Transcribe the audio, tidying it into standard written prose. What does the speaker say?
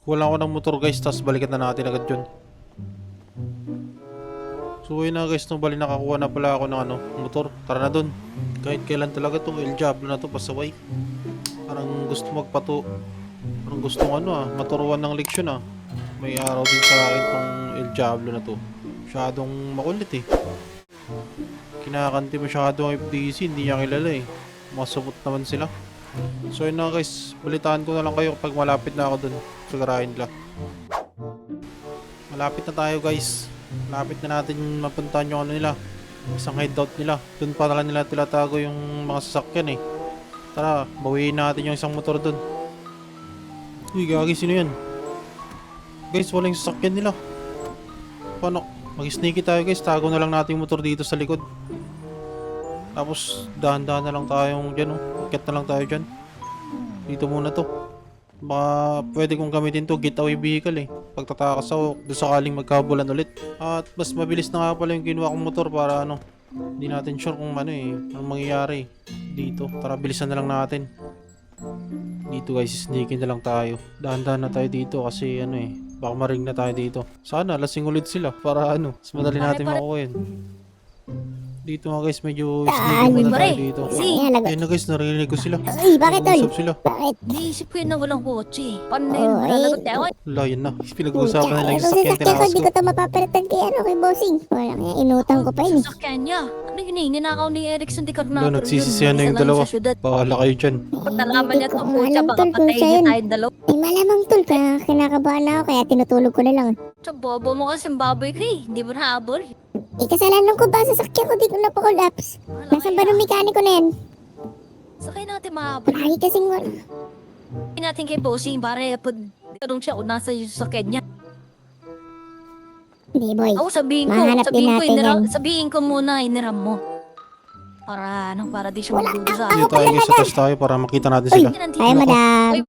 Kuha ako ng motor guys, tapos balikan na natin agad yun. So yun na guys, nung bali nakakuha na pala ako ng motor. Tara na dun. Kahit kailan talaga tong El Diablo na to pasaway. Parang gusto parang gustong maturuan ng leksyon. May araw din sa akin tong El Diablo na to. Masyadong makulit Kinakanti masyado ang FDC, hindi niya kilala Masupot naman sila. So yun na guys, balitaan ko na lang kayo kapag malapit na ako dun sa garahe nila. Malapit na tayo guys. Malapit na natin mapuntahan yung nila. Isang hideout nila. Dun pa lang nila tilatago yung mga sasakyan Tara, bawiin natin yung isang motor dun. Uy, gagi, sino yan? Guys, wala yung sasakyan nila. Paano? Mag-sneaky tayo guys. Tago na lang natin yung motor dito sa likod. Tapos, dahan-dahan na lang tayong dyan Akit na lang tayo dyan. Dito muna to. Baka pwede kong gamitin to getaway vehicle pagtatakas ako doon sakaling magkabulan ulit. At mas mabilis na nga pala yung kinuha kong motor para hindi natin sure kung anong mangyayari dito. Tara, bilisan na lang natin. Dito guys, sneaking na lang tayo. Dahan-dahan na tayo dito kasi baka maring na tayo dito. Sana lasing ulit sila para mas madali natin makuha yun. Dito nga guys, medyo sneaking muna tayo dito. Ayun na guys, narinig ko sila. Ay, bakit tol? Usap sila. Bakit? Naisip ko yun na walang kotse. Paano na yun? Malalagot tayo. Wala, yun na. Pinag-uusapan nila yung sasakyan ko, tinakas di ko. ko ito mapapalitan kay bossing. Walang inutang ko pa yun. Sasakyan niya. Ano yun ninakaw ni Erickson di Wala, Coronado. nagsisisihan na yung dalawa. Bahala kayo dyan. Pagkalaman niya ito, kotse, Alam, baka tol, kung patayin siya niya yun. tayong dalawa. Ay, malamang tol, kaya kinakabahan na ako, kaya tinutulog ko na lang. Sa bobo mo kasi baboy ka Hindi mo nahabol. Kasalanan ko ba sa sasakyan ko, di ko napakulaps. Nasaan ba ng mekaniko na yan? Sakay natin mahabol. Lagi kasing wala. Sakay natin kay Bossing para pagkarong siya kung nasa yung sasakyan niya. Hindi boy. Ako sabihin ko, Mahanap din natin yan. sabihin ko muna iniram mo. Para di siya magdudusa. Dito tayo guys, sa taas tayo para makita natin sila. Ay, madam.